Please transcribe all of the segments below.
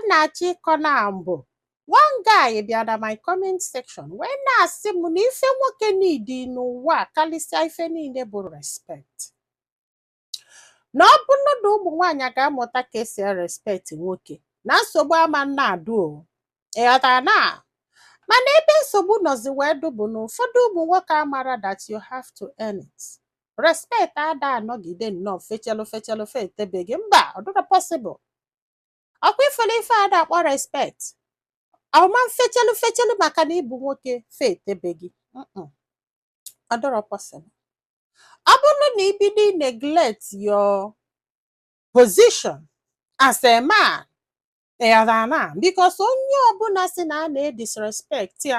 na-achọ ịkọ na mbụ one guy bịa na my comment section wee na-asị m na ife nwoke niile n'ụwa karịsịa ife niile bụ respect. Na ọ bụrụ na ụmụ nwaanyị ga-amụta ka esi respect nwoke na nsogbu ama na-adụ o. Ịghọtara na mana ebe nsogbu nọzi wee dụbụ na ụfọdụ ụmụ nwoke amara that you have to earn it. Respect ada anọgide nnọọ fechelu fetebeghị mba ọ dịrọ possible. Ọkwa ifele ife ada akpọ respect ọma fechelu maka na ịbụ nwoke fetebeghị ọ dịrọ possible. Ọ bụrụ na ibido neglect your position as a man because onye ọbụla si na a na-disrespect ya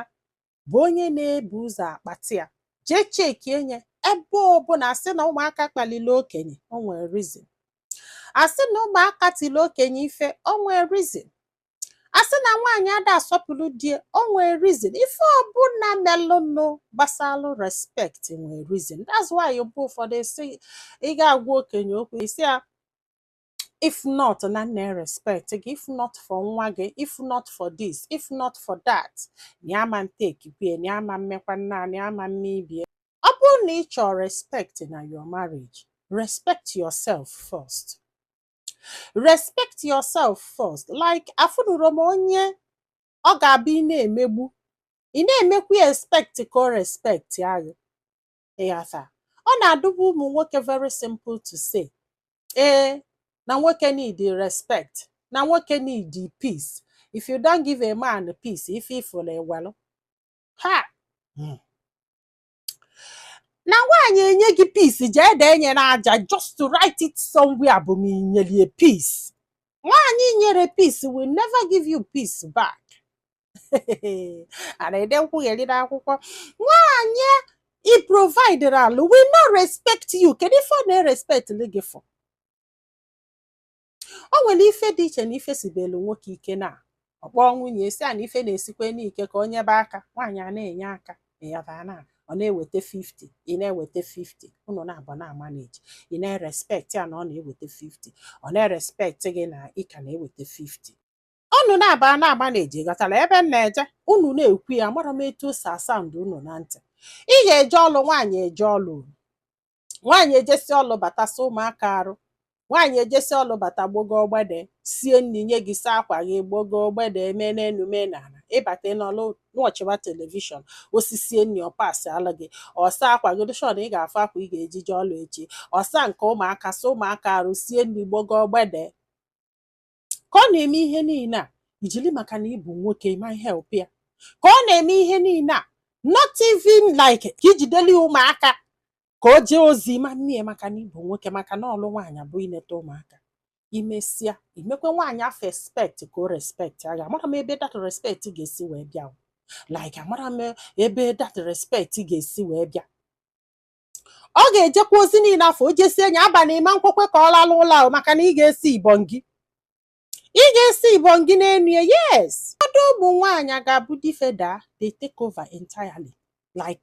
bụ onye na-ebu ụzọ akpati ya jee chekie nye ebe ọbụla asị na ụmụaka kpalili okenye o nwere reason, asị na ụmụaka tili okenye ife o nwere reason, asị na nwaanyị ada asọpụrụ di o nwere reason. Ife ọbụla melụnụ gbasalụ respect nwere reason. That's why you bụ ụfọdụ si ị ga-agwa okenye okwu isi ya if not na nne respect gị, if not for nwa gị, if not for this, if not for that, na ama take pay, na ama mmekwa nna, na ama mmebie. Ọ bụrụ na ị chọrọ respect na your marriage, respect yourself first. Respect yourself first. Like afụrụrụ m onye ọ ga-abụ ị na-emegbu, ị na-emekwu expect ka o respect anyị. Ọ na-adụbu ụmụ nwoke very simple to say na nwoke need respect, na nwoke need peace. If you don't give a man peace, if he fụrụ ewelu ha na nwaanyị enye gị peace jee dee nye n'aja just to write it somewhere bụ ma inyelie peace. Nwaanyị nyere peace will never give you peace back. Ana ede nkwugheri n'akwụkwọ nwaanyị i provide alụ will not respect you. Kedu ife ọ na-respect gị for? O nwere ife dị iche na ife sibelu nwoke ike na ọkpọ nwunye esi a na ife na-esikwe n'ike ka onye be aka nwaanyị a na-enye aka na ọ na-eweta 50 ị na-eweta 50 unu na-abụ na manage ị na-respect ya na ọ na-eweta 50 ọ na-respect gị na ị ka na-eweta 50 unu na-aba na manage gatara ebe m na-eje unu na-ekwu ya mara m etu osi asand unu na ntị. Ị ga-eje ọlụ nwaanyị eje ọlụ, nwaanyị ejesi ọlụ batasị ụmụaka arụ, nwaanyị ejesi ọlụ bata gbogo ogbede sie nri nye gị saa akwa gị gbogo ogbede eme n'enu menala ịbata n'ọlụ n'ọchịwa telivishọn osisi nri ọpasị ala gị ọsa akwa gị dụshọn ị ga-afụ akwa ị ga-ejije ọlụ echi ọsa nke ụmụaka sa ụmụaka arụ sie nri gbogo ogbede ka ọ na-eme ihe niile a ijili maka na ịbụ nwoke ma help ya ka ọ na-eme ihe niile a not even like ka ijideli ụmụaka ka o jee ozi ma nne maka na ịbụ nwoke maka na ọlụ nwaanyị bụ ineta ụmụaka. Imesịa imekwe nwaanyị afọ expect ka o respect ya. Amara m ebe that respect ga-esi wee bịa, like amara m ebe that respect ga-esi wee bịa. Ọ ga-ejekwa ozi niile afọ o jesie enyi abalị ịma nkwekwe ka ọ lalụ ụlọ ahụ maka na ị ga-esi ibongi, ị ga-esi ibongi n'enu ya. Yes, ụfọdụ ụmụ nwaanyị ga-abụ difeda they take over entirely, like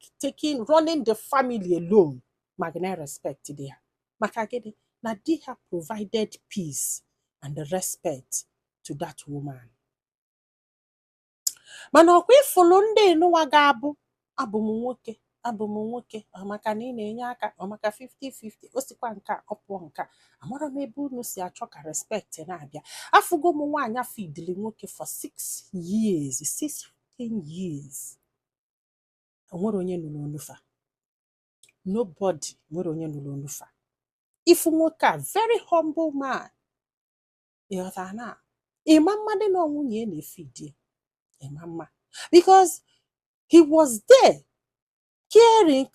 running the family alone. Magna respect there. Maka gịnị na di ha provided peace and respect to that woman. Mana ọkwa ifulu ndị enụwa ga-abụ abụ m nwoke maka na ị na-enye aka maka 50-50 o sikwa nke a ọpụọ nke a amara m ebe unu si achọ ka respect na-abịa. Afụgo m nwaanyị afọ idili nwoke for 6 years 16 years nwere onye nụrụ olufa. Nobody nwere onye nụrụ olufa. Ifu nwoke a very humble man. Ịghọtara na ịma mmadụ na nwunye na-efidi ịma mma because he was there caring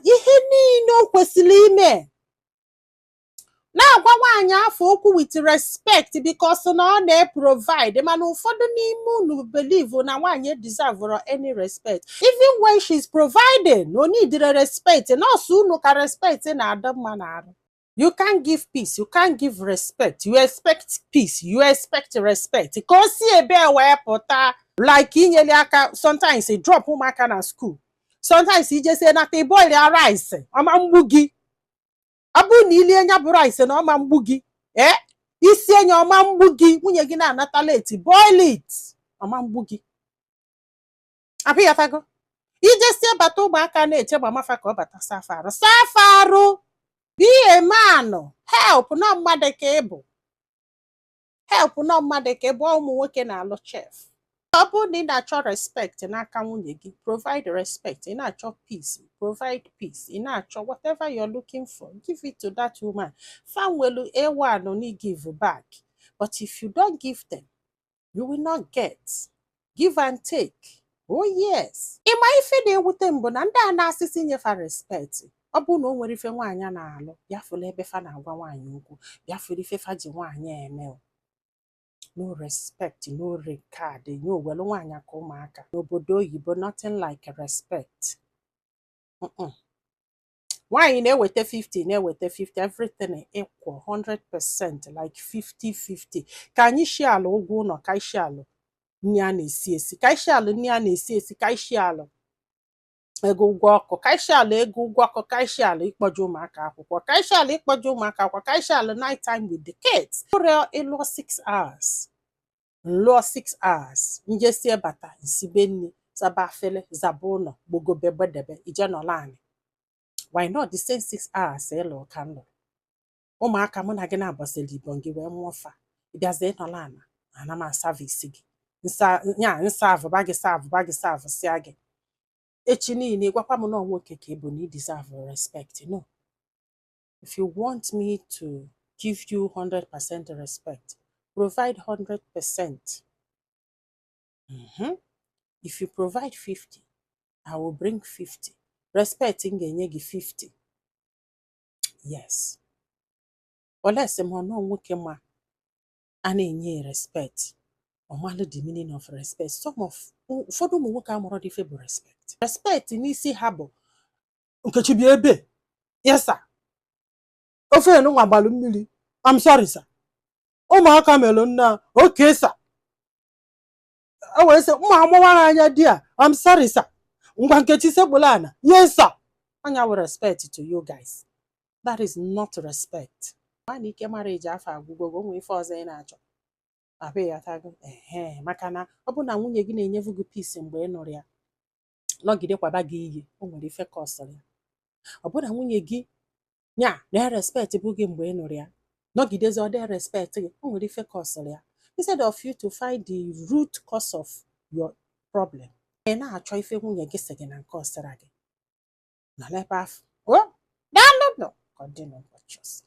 ihe niile o kwesịrị ime na-agwa nwaanyị afọ okwu with respect because na ọ na-provide. Mana ụfọdụ n'ime unu believe na nwaanyị deserve any respect even when she's providing. No need respect. Nọọsụ unu ka respect na-adọ mma n'arụ. You can't give peace, you can't give respect. You expect peace, you expect respect. Ka o si ebe wee pụta like inyeli aka. Sometimes you drop ụmụaka na school, sometimes you just say na te boil ya rice ọma mgbu gị. Ọ bụ na ilie nya bụ rice na ọma mgbu gị isi enyi ọma mgbu gị nwunye gị na-anata late boil it ọma mgbu gị abịghatago ijesie bata ụmụaka na-eche gbamafa ka ọ bata safarụ be a man help na mmadụ ka ịbụ help na mmadụ ka ịbụ ụmụ nwoke na-alụ chef ọ bụrụ na ị na-achọ respect n'aka nwunye gị provide respect ị na-achọ peace provide peace ị na-achọ whatever you're looking for give it to that woman fanwelu A1 ni give back but if you don't give them you will not get give and take oh yes ịma ife na-ewute mbụ na ndị a na-asịsị nyefa respect ọ bụrụ na o nwere ife nwaanyị na-alụ bịafụla ebe fa na-agwa nwaanyị okwu bịafụla ife fa ji nwaanyị eme no respect no regard no welu nwaanyị ka ụmụaka n'obodo oyibo nothing like respect nwaanyị na-eweta 50 na-eweta 50 everything equal 100% like 50-50 ka anyị shi ala ụgwọ ụlọ ka ishi ala nri a na-esi esi ka ishi ala nri a na-esi esi ka ishi ala ego ụgwọ ọkụ ka ishi ala ego ụgwọ ọkụ ka ishi ala ịkpọje ụmụaka akwụkwọ ka ishi ala ịkpọje ụmụaka akwụkwọ ka ishi ala night time with the kids ịlụọ 6 hours nlụọ 6 hours njesie bata nsibe nri zaba afele zaba ụlọ gbogobe gbedebe ije nọla anyị why not the same 6 hours ịlụ ka nlụ ụmụaka mụ na gị na-agbasili ibo gị wee mụọ fa ịbịazie nọla ana ana m asavisi gị nsavụba gị savụsịa gị echi niile gwakwa m na nwoke ka ịbụ na ị deserve respect no if you want me to give you 100% respect provide 100%. If you provide 50 I will bring 50 respect m ga-enye gị 50 yes olesi m ọnụ nwoke ma a na-enye respect ọmalụ the meaning of respect ụfọdụ ụmụ nwoke amụrụ dị ife bụ respect n'isi ha bụ Nkechi bịa ebe yes sir ofe enu nwa gbalụ mmiri I'm sorry sir ụmụaka melụ nna okay sir wee sị mma amụwara anya di a I'm sorry sir ngwa Nkechi sekpụla ana yes sir anya were respect to you guys that is not respect mana ike mara eji afọ agwụgwọ gị onwe ife ọzọ ị na-achọ abịa ya tago maka na ọ bụ na nwunye gị na-enyevu gị peace mgbe ị nụrụ ya nọgide kwaba gị iyi o nwere ife ka ọsọ ya ọ bụ na nwunye gị nya na respect bụ gị mgbe ị nụrụ ya nọgidezi ọ dị respect gị o nwere ife ka ọsọ ya instead of you to find the root cause of your problem ị na-achọ ife nwunye gị sị gị na nke ọsịra gị na lebe afọ daalụ nọ ka ọ dị n'ụbọchị ọzọ